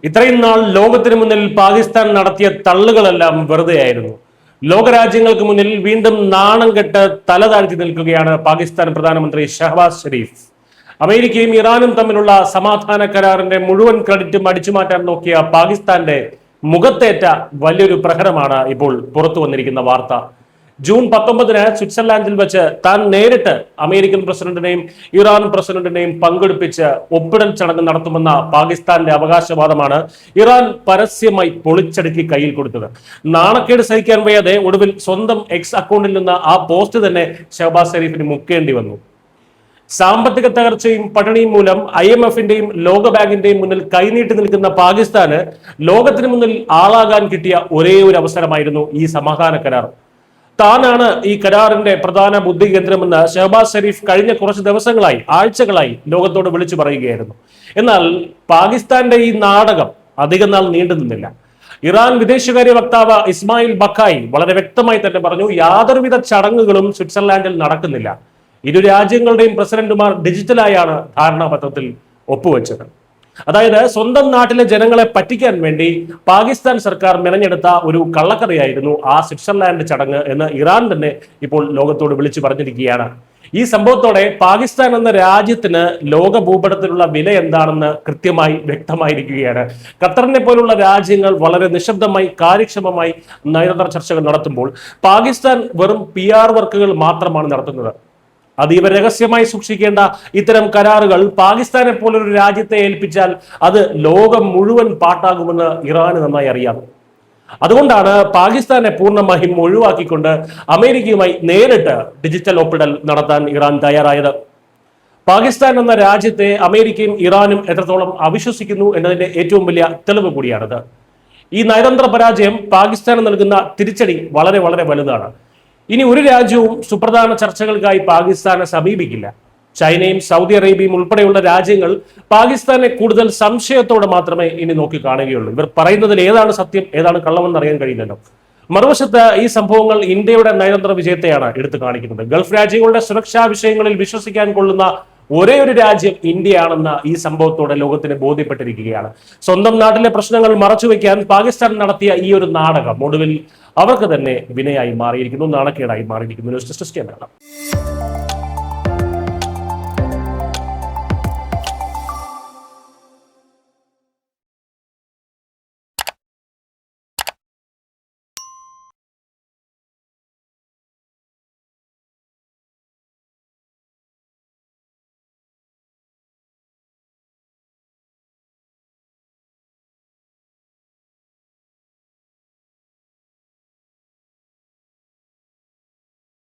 ഇത്രയും നാൾ ലോകത്തിന് മുന്നിൽ പാകിസ്ഥാൻ നടത്തിയ തള്ളുകളെല്ലാം വെറുതെയായിരുന്നു. ലോകരാജ്യങ്ങൾക്ക് മുന്നിൽ വീണ്ടും നാണം കെട്ട് തല താഴ്ത്തി നിൽക്കുകയാണ് പാകിസ്ഥാൻ പ്രധാനമന്ത്രി ഷഹബാസ് ഷെരീഫ്. അമേരിക്കയും ഇറാനും തമ്മിലുള്ള സമാധാന കരാറിന്റെ മുഴുവൻ ക്രെഡിറ്റും അടിച്ചുമാറ്റാൻ നോക്കിയ പാകിസ്ഥാന്റെ മുഖത്തേറ്റ വലിയൊരു പ്രഹരമാണ് ഇപ്പോൾ പുറത്തു വന്നിരിക്കുന്ന വാർത്ത. ജൂൺ 19 സ്വിറ്റ്സർലാൻഡിൽ വെച്ച് താൻ നേരിട്ട് അമേരിക്കൻ പ്രസിഡന്റിനെയും ഇറാൻ പ്രസിഡന്റിനെയും പങ്കെടുപ്പിച്ച് ഒപ്പിടൽ ചടങ്ങ് നടത്തുമെന്ന പാകിസ്ഥാന്റെ അവകാശവാദമാണ് ഇറാൻ പരസ്യമായി പൊളിച്ചടുക്കി കയ്യിൽ കൊടുത്തത്. നാണക്കേട് സഹിക്കാൻ വയ്യാതെ ഒടുവിൽ സ്വന്തം എക്സ് അക്കൗണ്ടിൽ നിന്ന് ആ പോസ്റ്റ് തന്നെ ഷഹബാസ് ഷെരീഫിന് മുക്കേണ്ടി വന്നു. സാമ്പത്തിക തകർച്ചയും പട്ടിണിയും മൂലം IMFന്റെയും ലോകബാങ്കിന്റെയും മുന്നിൽ കൈനീട്ടി നിൽക്കുന്ന പാകിസ്ഥാന് ലോകത്തിന് മുന്നിൽ ആളാകാൻ കിട്ടിയ ഒരേ ഒരു അവസരമായിരുന്നു ഈ സമാധാന കരാർ. താനാണ് ഈ കരാറിന്റെ പ്രധാന ബുദ്ധി കേന്ദ്രമെന്ന് ഷഹബാസ് ഷെരീഫ് കഴിഞ്ഞ കുറച്ച് ദിവസങ്ങളായി, ആഴ്ചകളായി ലോകത്തോട് വിളിച്ചു പറയുകയായിരുന്നു. എന്നാൽ പാകിസ്ഥാന്റെ ഈ നാടകം അധികം നാൾ നീണ്ടു നിന്നില്ല. ഇറാൻ വിദേശകാര്യ വക്താവ് ഇസ്മായിൽ ബഖായി വളരെ വ്യക്തമായി തന്നെ പറഞ്ഞു, യാതൊരുവിധ ചടങ്ങുകളും സ്വിറ്റ്സർലാൻഡിൽ നടക്കുന്നില്ല. ഇരു രാജ്യങ്ങളുടെയും പ്രസിഡന്റുമാർ ഡിജിറ്റലായാണ് ധാരണാപത്രത്തിൽ ഒപ്പുവെച്ചത്. അതായത് സ്വന്തം നാട്ടിലെ ജനങ്ങളെ പറ്റിക്കാൻ വേണ്ടി പാകിസ്ഥാൻ സർക്കാർ മെനഞ്ഞെടുത്ത ഒരു കള്ളക്കറിയായിരുന്നു ആ സ്വിറ്റ്സർലാൻഡ് ചടങ്ങ് എന്ന് ഇറാൻ തന്നെ ഇപ്പോൾ ലോകത്തോട് വിളിച്ചു പറഞ്ഞിരിക്കുകയാണ്. ഈ സംഭവത്തോടെ പാകിസ്ഥാൻ എന്ന രാജ്യത്തിന് ലോക ഭൂപടത്തിലുള്ള വില എന്താണെന്ന് കൃത്യമായി വ്യക്തമായിരിക്കുകയാണ്. ഖത്തറിനെ പോലുള്ള രാജ്യങ്ങൾ വളരെ നിശബ്ദമായി കാര്യക്ഷമമായി നയതന്ത്ര ചർച്ചകൾ നടത്തുമ്പോൾ പാകിസ്ഥാൻ വെറും PR വർക്കുകൾ മാത്രമാണ് നടത്തുന്നത്. അതീവ രഹസ്യമായി സൂക്ഷിക്കേണ്ട ഇത്തരം കരാറുകൾ പാകിസ്ഥാനെ പോലൊരു രാജ്യത്തെ ഏൽപ്പിച്ചാൽ അത് ലോകം മുഴുവൻ പാട്ടാകുമെന്ന് ഇറാന് നന്നായി അറിയാം. അതുകൊണ്ടാണ് പാകിസ്ഥാനെ പൂർണ്ണമായും ഒഴിവാക്കിക്കൊണ്ട് അമേരിക്കയുമായി നേരിട്ട് ഡിജിറ്റൽ ഒപ്പിടൽ നടത്താൻ ഇറാൻ തയ്യാറായത്. പാകിസ്ഥാൻ എന്ന രാജ്യത്തെ അമേരിക്കയും ഇറാനും എത്രത്തോളം അവിശ്വസിക്കുന്നു എന്നതിന്റെ ഏറ്റവും വലിയ തെളിവ് കൂടിയാണിത്. ഈ നയതന്ത്ര പരാജയം പാകിസ്ഥാന് നൽകുന്ന തിരിച്ചടി വളരെ വളരെ വലുതാണ്. ഇനി ഒരു രാജ്യവും സുപ്രധാന ചർച്ചകൾക്കായി പാകിസ്ഥാനെ സമീപിക്കില്ല. ചൈനയും സൗദി അറേബ്യയും ഉൾപ്പെടെയുള്ള രാജ്യങ്ങൾ പാകിസ്ഥാനെ കൂടുതൽ സംശയത്തോടെ മാത്രമേ ഇനി നോക്കി കാണുകയുള്ളൂ. ഇവർ പറയുന്നതിൽ ഏതാണ് സത്യം ഏതാണ് കള്ളമെന്ന് അറിയാൻ കഴിയില്ലല്ലോ. മറുവശത്ത് ഈ സംഭവങ്ങൾ ഇന്ത്യയുടെ നയതന്ത്ര വിജയത്തെയാണ് എടുത്തു കാണിക്കുന്നത്. ഗൾഫ് രാജ്യങ്ങളുടെ സുരക്ഷാ വിഷയങ്ങളിൽ വിശ്വസിക്കാൻ കൊള്ളുന്ന ഒരേ ഒരു രാജ്യം ഇന്ത്യയാണെന്ന് ഈ സംഭവത്തോടെ ലോകത്തിന് ബോധ്യപ്പെട്ടിരിക്കുകയാണ്. സ്വന്തം നാട്ടിലെ പ്രശ്നങ്ങൾ മറച്ചുവെക്കാൻ പാകിസ്ഥാൻ നടത്തിയ ഈ ഒരു നാടകം ഒടുവിൽ അവർക്ക് തന്നെ വിനയായി മാറിയിരിക്കുന്നു, നാണക്കേടായി മാറിയിരിക്കുന്നു. News desk Kerala.